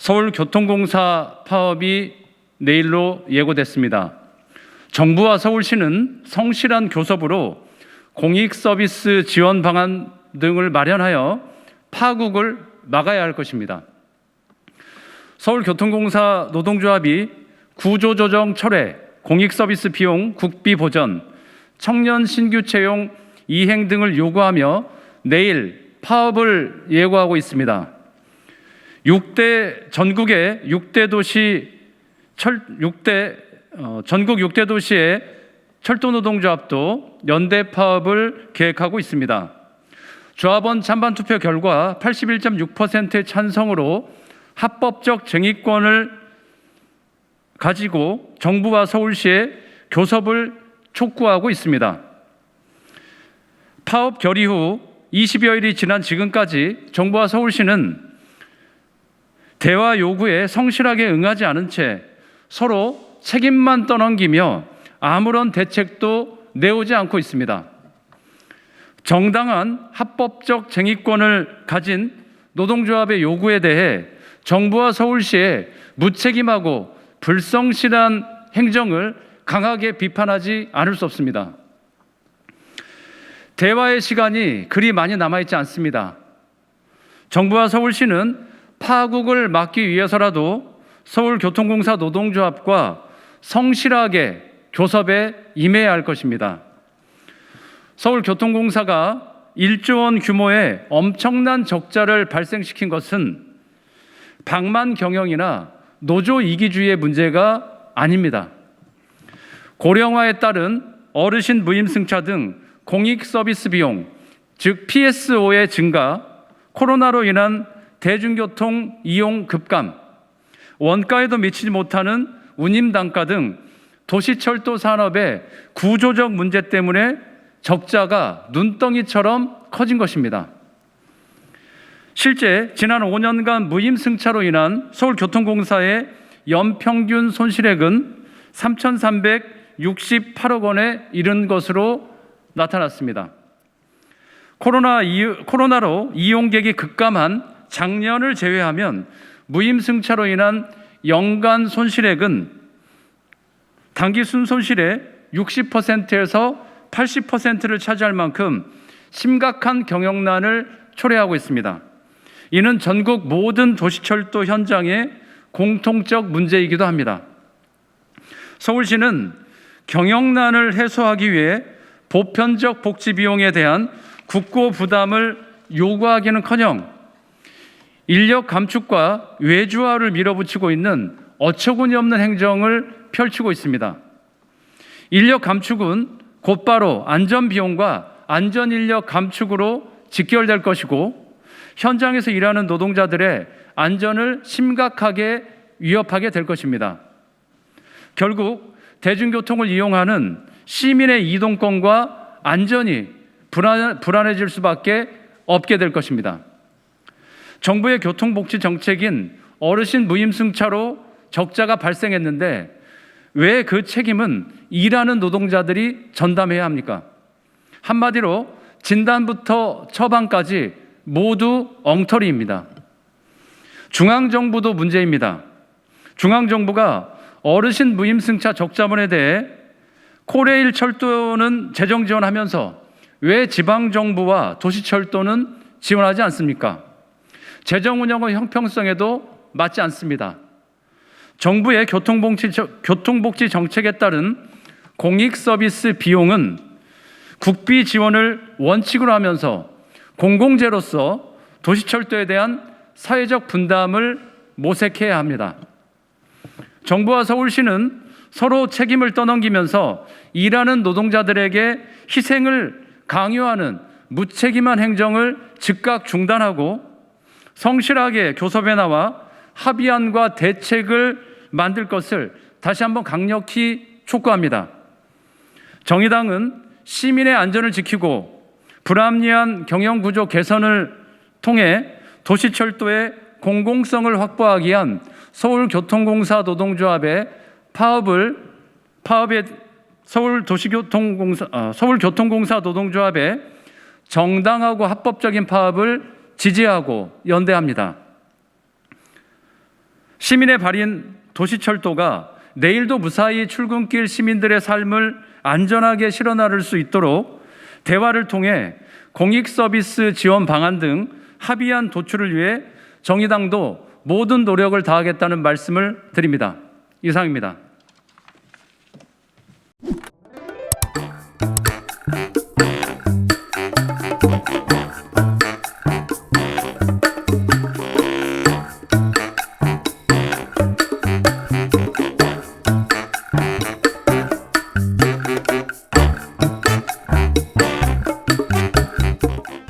서울교통공사 파업이 내일로 예고됐습니다. 정부와 서울시는 성실한 교섭으로 공익서비스 지원 방안 등을 마련하여 파국을 막아야 할 것입니다. 서울교통공사 노동조합이 구조조정 철회, 공익서비스 비용 국비 보전, 청년 신규 채용 이행 등을 요구하며 내일 파업을 예고하고 있습니다. 전국의 6대 도시 전국 6대 도시의 철도노동조합도 연대 파업을 계획하고 있습니다. 조합원 찬반 투표 결과 81.6%의 찬성으로 합법적 쟁의권을 가지고 정부와 서울시에 교섭을 촉구하고 있습니다. 파업 결의 후 20여일이 지난 지금까지 정부와 서울시는 대화 요구에 성실하게 응하지 않은 채 서로 책임만 떠넘기며 아무런 대책도 내오지 않고 있습니다. 정당한 합법적 쟁의권을 가진 노동조합의 요구에 대해 정부와 서울시의 무책임하고 불성실한 행정을 강하게 비판하지 않을 수 없습니다. 대화의 시간이 그리 많이 남아있지 않습니다. 정부와 서울시는 파국을 막기 위해서라도 서울교통공사 노동조합과 성실하게 교섭에 임해야 할 것입니다. 서울교통공사가 1조 원 규모의 엄청난 적자를 발생시킨 것은 방만 경영이나 노조 이기주의의 문제가 아닙니다. 고령화에 따른 어르신 무임승차 등 공익 서비스 비용, 즉 PSO의 증가, 코로나로 인한 대중교통 이용 급감, 원가에도 미치지 못하는 운임 단가 등 도시철도 산업의 구조적 문제 때문에 적자가 눈덩이처럼 커진 것입니다. 실제 지난 5년간 무임승차로 인한 서울교통공사의 연평균 손실액은 3,368억 원에 이른 것으로 나타났습니다. 코로나로 이용객이 급감한 작년을 제외하면 무임승차로 인한 연간 손실액은 당기순 손실의 60%에서 80%를 차지할 만큼 심각한 경영난을 초래하고 있습니다. 이는 전국 모든 도시철도 현장의 공통적 문제이기도 합니다. 서울시는 경영난을 해소하기 위해 보편적 복지 비용에 대한 국고 부담을 요구하기는커녕 인력 감축과 외주화를 밀어붙이고 있는 어처구니 없는 행정을 펼치고 있습니다. 인력 감축은 곧바로 안전 비용과 안전 인력 감축으로 직결될 것이고 현장에서 일하는 노동자들의 안전을 심각하게 위협하게 될 것입니다. 결국 대중교통을 이용하는 시민의 이동권과 안전이 불안해질 수밖에 없게 될 것입니다. 정부의 교통복지 정책인 어르신 무임승차로 적자가 발생했는데 왜 그 책임은 일하는 노동자들이 전담해야 합니까? 한마디로 진단부터 처방까지 모두 엉터리입니다. 중앙정부도 문제입니다. 중앙정부가 어르신 무임승차 적자분에 대해 코레일 철도는 재정 지원하면서 왜 지방정부와 도시철도는 지원하지 않습니까? 재정 운영의 형평성에도 맞지 않습니다. 정부의 교통복지 정책에 따른 공익서비스 비용은 국비 지원을 원칙으로 하면서 공공재로서 도시철도에 대한 사회적 분담을 모색해야 합니다. 정부와 서울시는 서로 책임을 떠넘기면서 일하는 노동자들에게 희생을 강요하는 무책임한 행정을 즉각 중단하고 성실하게 교섭에 나와 합의안과 대책을 만들 것을 다시 한번 강력히 촉구합니다. 정의당은 시민의 안전을 지키고 불합리한 경영구조 개선을 통해 도시철도의 공공성을 확보하기 위한 서울교통공사 노동조합의 서울교통공사 노동조합의 정당하고 합법적인 파업을 지지하고 연대합니다. 시민의 발인 도시철도가 내일도 무사히 출근길 시민들의 삶을 안전하게 실어나를 수 있도록 대화를 통해 공익서비스 지원 방안 등 합의안 도출을 위해 정의당도 모든 노력을 다하겠다는 말씀을 드립니다. 이상입니다.